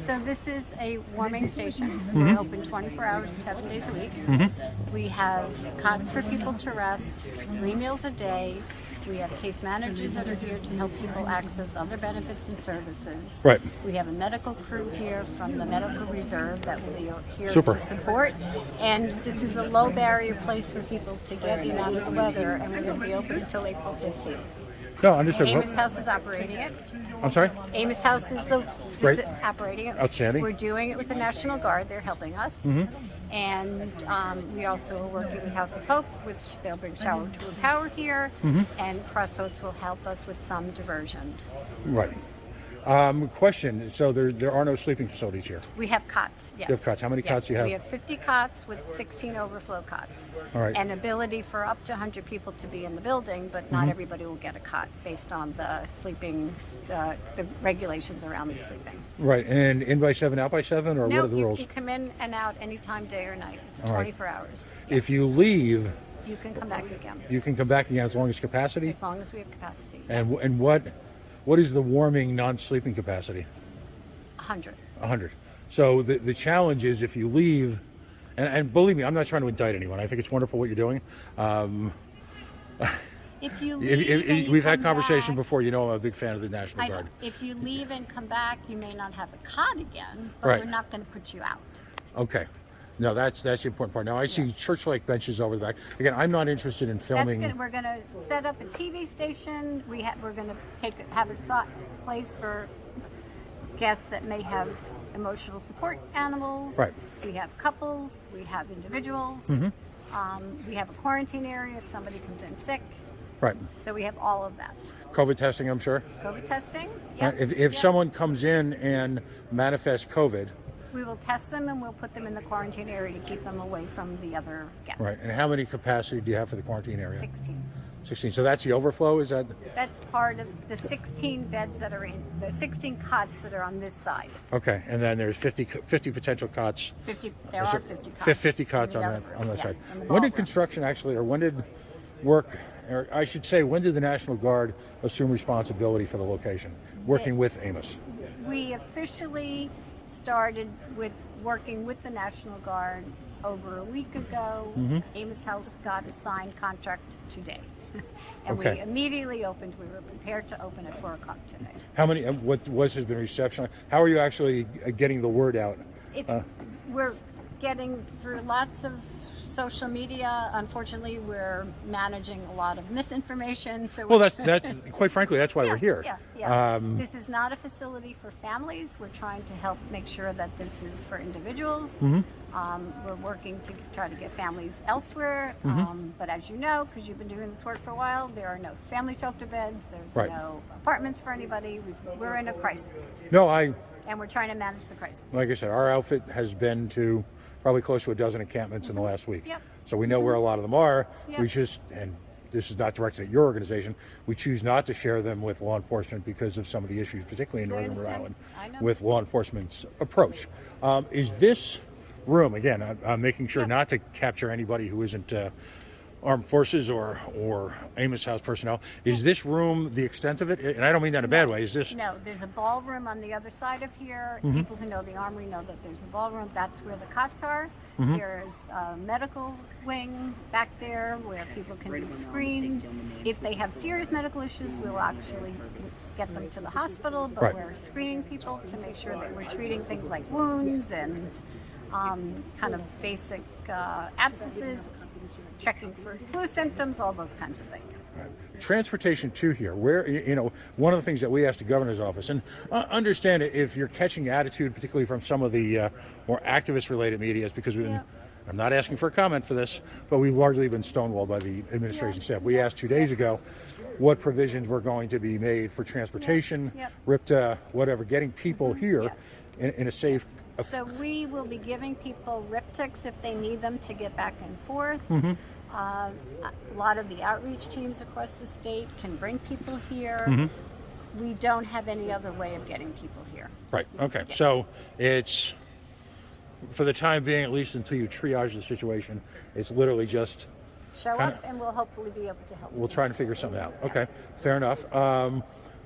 So this is a warming station. We're open 24 hours, 7 days a week. We have cots for people to rest, 3 meals a day. We have case managers that are here to help people access other benefits and services. Right. We have a medical crew here from the Medical Reserve that will be here Super. to support. And this is a low barrier place for people to get in out of the weather, and we're going to be open until April 15th. No, understood. Amos House is operating it. I'm sorry? Amos House is Great. operating it. Outstanding. We're doing it with the National Guard. They're helping us. And we also are working with House of Hope, which they'll bring shower to power here. And Crossroads will help us with some diversion. Right. Question, so there are no sleeping facilities here? We have cots, yes. You have cots. How many cots do you have? We have 50 cots with 16 overflow cots. All right. And ability for up to 100 people to be in the building, but not everybody will get a cot based on the sleeping, the regulations around the sleeping. Right, and in by 7, out by 7, or what are the rules? You can come in and out anytime, day or night. It's All right. 24 hours. If you leave, You can come back again, you can come back again as long as capacity? as long as we have capacity. And what is the warming non-sleeping capacity? 100. 100. So the challenge is if you leave, and believe me, I'm not trying to indict anyone. I think it's wonderful what you're doing. If you leave and you We've had come conversation back, before. You know I'm a big fan of the National I know. Guard. If you leave and come back, you may not have a cot again, but Right. we're not going to put you out. Okay. No, that's the important part. Now I see church-like benches over the back. Again, I'm not interested in filming. We're going to set up a TV station. We're going to have a place for guests that may have emotional support animals. Right. We have couples. We have individuals. We have a quarantine area if somebody comes in sick. Right. So we have all of that. COVID testing, I'm sure. COVID testing. Right. Yep. If someone comes in and manifests COVID, We will test them and we'll put them in the quarantine area to keep them away from the other guests. right. And how many capacity do you have for the quarantine area? 16. 16. So that's the overflow. Is that That's part of the 16 beds that are in the 16 cots that are on this side. okay? And then there's 50 potential cots. 50. There are 50 cots. 50 cots in the on other that room. on that Yeah, side. in the When did ballroom. construction actually, or when did work, or I should say, when did the National Guard assume responsibility for the location, working with Amos? We officially started with working with the National Guard over a week ago. Amos House got a signed contract today. And Okay. we immediately opened. We were prepared to open at 4 o'clock today. How many? Has been reception? How are you actually getting the word out? We're getting through lots of social media. Unfortunately, we're managing a lot of misinformation. So Well, that quite frankly, that's why we're here. Yeah. This is not a facility for families. We're trying to help make sure that this is for individuals. We're working to try to get families elsewhere. But as you know, because you've been doing this work for a while, there are no family shelter beds. There's Right. no apartments for anybody. We're in a crisis. No, And we're trying to manage the crisis. like I said, our outfit has been to probably close to a dozen encampments in the last week. Yep. So we know where a lot of them are. Yep. We just, and this is not directed at your organization, we choose not to share them with law enforcement because of some of the issues, particularly in Northern Rhode Island, I know. with law enforcement's approach. Is this room, again, I'm making sure Yep. not to capture anybody who isn't armed forces or Amos House personnel. Is this room the extent of it? And I don't mean that in a bad way. Is this? No, there's a ballroom on the other side of here. People who know the Armory know that there's a ballroom. That's where the cots are. There's a medical wing back there where people can be screened. If they have serious medical issues, we'll actually get them to the hospital, but Right. we're screening people to make sure that we're treating things like wounds and kind of basic abscences, checking for flu symptoms, all those kinds of things. Transportation to here, where, one of the things that we asked the governor's office, and understand it if you're catching attitude, particularly from some of the more activist-related media, is because we've been, I'm not asking for a comment for this, but we've largely been stonewalled by the administration staff. We asked 2 days ago what provisions were going to be made for transportation, RIPTA, whatever, getting people here in a safe. So we will be giving people riptics if they need them to get back and forth. A lot of the outreach teams across the state can bring people here. We don't have any other way of getting people here. Right, okay. So it's, for the time being, at least until you triage the situation, it's literally just Show up and we'll hopefully be able to help. we'll try and figure something out. Okay, fair enough.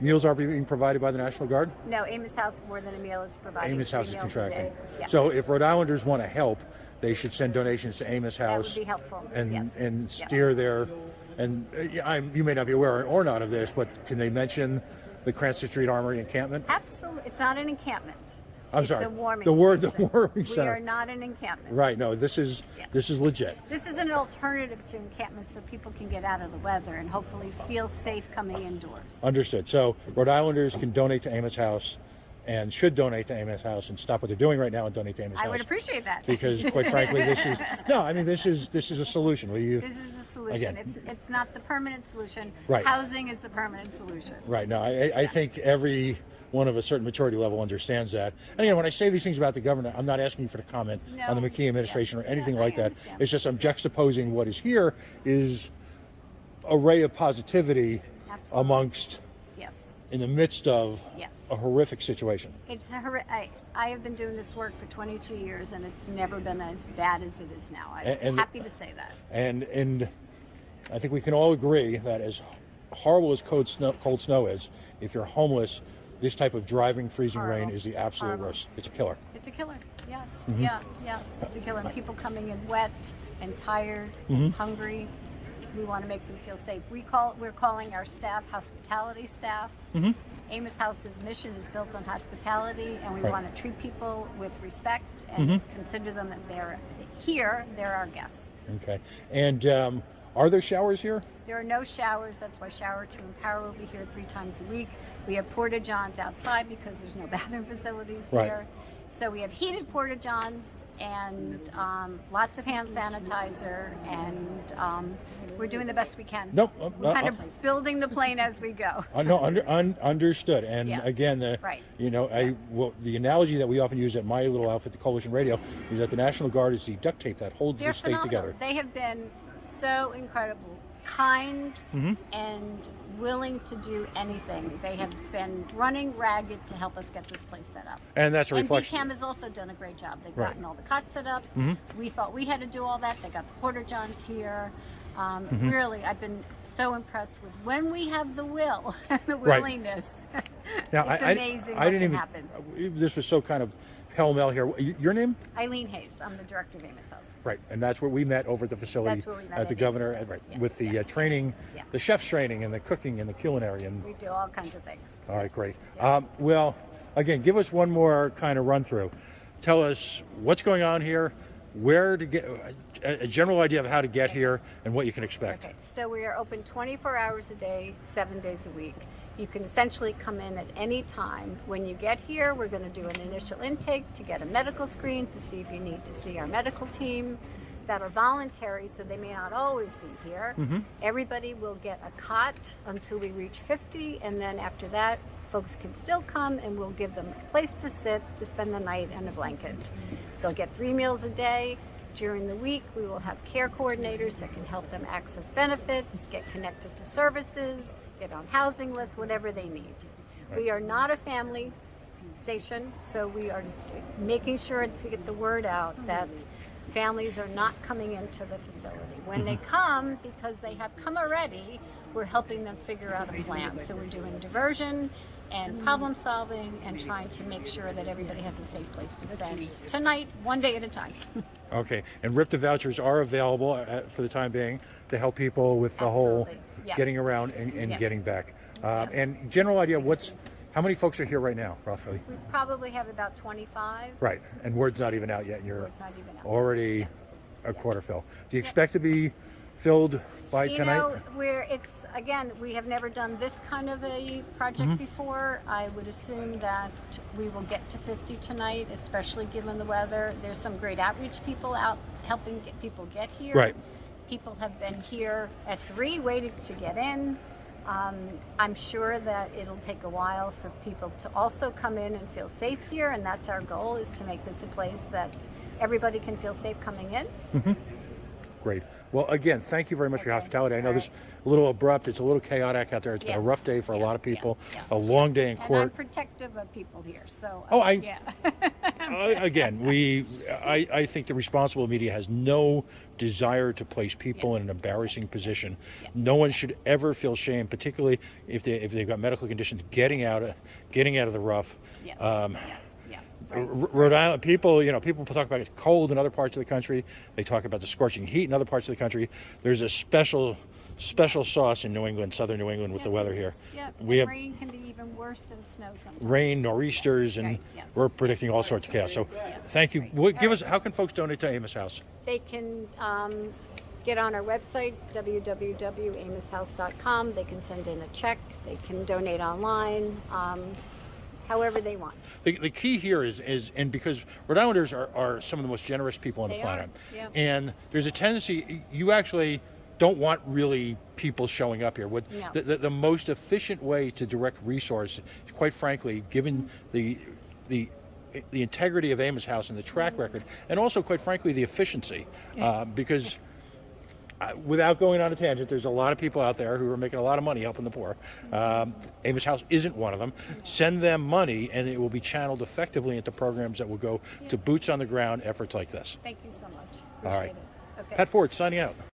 meals are being provided by the National Guard? No, Amos House, more than a meal, is providing Amos 3 House is meals a contracting. day. Yeah. So if Rhode Islanders want to help, they should send donations to Amos That House would be helpful. and Yes. and Yeah. steer their. And you may not be aware or not of this, but can they mention the Cranston Street Armory encampment? Absolutely. It's not an encampment. I'm It's sorry. a warming The station. warming We center. are not an encampment. Right. No, this is legit. This is an alternative to encampments so people can get out of the weather and hopefully feel safe coming indoors. Understood. So Rhode Islanders can donate to Amos House, and should donate to Amos House and stop what they're doing right now and donate to Amos House. I would appreciate that. Because quite frankly, this is a solution. This is a solution. Again. It's not the permanent solution. Right. Housing is the permanent solution. Right. No, I think every one of a certain maturity level understands that. And again, when I say these things about the governor, I'm not asking you for the comment on the McKee administration or anything like that. understand. It's just I'm juxtaposing what is here is a ray of positivity Absolutely. amongst, Yes. in the midst of Yes. a horrific situation. It's I have been doing this work for 22 years, and it's never been as bad as it is now. I'm And- happy to say that. And I think we can all agree that as horrible as cold snow is, if you're homeless, this type of driving, freezing rain Horrible. is the absolute Horrible. worst. It's a killer. It's a killer. Yes. Mm-hmm. Yeah. Yes. It's a killer. And people coming in wet and tired, Mm-hmm. and hungry. We want to make them feel safe. We're calling our staff hospitality staff. Mm-hmm. Amos House's mission is built on hospitality, and we Right. want to treat people with respect and consider them that they're here. They're our guests. Okay. And are there showers here? There are no showers. That's why Shower to Empower will be here 3 times a week. We have porta-johns outside because there's no bathroom facilities Right. here. So we have heated porta-johns and lots of hand sanitizer, and we're doing the best we can. No, We're kind of building the plane as we go. No, understood. And Yeah. again, Right. the analogy that we often use at my little outfit, the Coalition Radio, is that the National Guard is the duct tape that holds They're the state phenomenal. together. They have been so incredible, kind, Mm-hmm. and willing to do anything. They have been running ragged to help us get this place set up. And that's a And reflection. DCAM has also done a great job. They've Right. gotten all the cots set up. We thought we had to do all that. They got the porta-johns here. Really, I've been so impressed with when we have the will and the Right. willingness. Now, It's amazing I what didn't can even. happen. This was so kind of pell-mell here. Your name? Eileen Hayes, I'm the director of Amos House. Right, and that's where we met over at the facility That's where we met at the at governor, Amos House. right, Yeah, with the yeah. training, Yeah. the chef's training, and the cooking and the culinary. And We do all kinds of things. all right, great. Well, again, give us one more kind of run through. Tell us what's going on here, where to get a general idea of how to get here, and what you can expect. Okay, so we are open 24 hours a day, 7 days a week. You can essentially come in at any time. When you get here, we're going to do an initial intake to get a medical screen to see if you need to see our medical team that are voluntary, so they may not always be here. Everybody will get a cot until we reach 50, and then after that, folks can still come and we'll give them a place to sit, to spend the night, and a blanket. They'll get 3 meals a day. During the week, we will have care coordinators that can help them access benefits, get connected to services, get on housing lists, whatever they need. We are not a family station, so we are making sure to get the word out that families are not coming into the facility. When they come, because they have come already, we're helping them figure out a plan. So we're doing diversion and problem solving and trying to make sure that everybody has a safe place to spend tonight, one day at a time. Okay, and RIPTA vouchers are available for the time being to help people with the whole Absolutely, yeah. getting around and Yeah. getting back. Yes. And general idea, how many folks are here right now, roughly? We probably have about 25. Right, and word's not even out yet. And you're Word's not even out. already a quarter fill. Do you expect to be filled by You tonight? know, we have never done this kind of a project before. I would assume that we will get to 50 tonight, especially given the weather. There's some great outreach people out helping get people get here. Right. People have been here at 3 waiting to get in. I'm sure that it'll take a while for people to also come in and feel safe here, and that's our goal, is to make this a place that everybody can feel safe coming in. Great. Well, again, thank you very much for your hospitality. I know this is a little abrupt. It's a little chaotic out there. It's been a Yes. rough day for a Yeah, lot of people. yeah. A long day in And I'm court. protective of people here, so Oh, yeah. again, I think the responsible media has no desire to place people in an embarrassing position. No one should ever feel shame, particularly if they've got medical conditions, getting out of the rough. Yes. Rhode Island people, people talk about it cold in other parts of the country. They talk about the scorching heat in other parts of the country. There's a special sauce in New England, southern New England, with the weather here. Yep. We have rain can be even worse than snow sometimes. rain, nor'easters, and we're predicting all sorts of chaos. So thank you. Give us, how can folks donate to Amos House? They can get on our website, www.amoshouse.com. They can send in a check. They can donate online. However they want. The key here is and because Rhode Islanders are some of the most generous people on the planet. And there's a tendency, you actually don't want really people showing up here. The most efficient way to direct resource, quite frankly, given the integrity of Amos House and the track record, and also, quite frankly, the efficiency, because without going on a tangent, there's a lot of people out there who are making a lot of money helping the poor. Amos House isn't one of them. Send them money, and it will be channeled effectively into programs that will go to boots on the ground efforts like this. Thank you so much. All right. Appreciate it. Okay. Pat Ford signing out.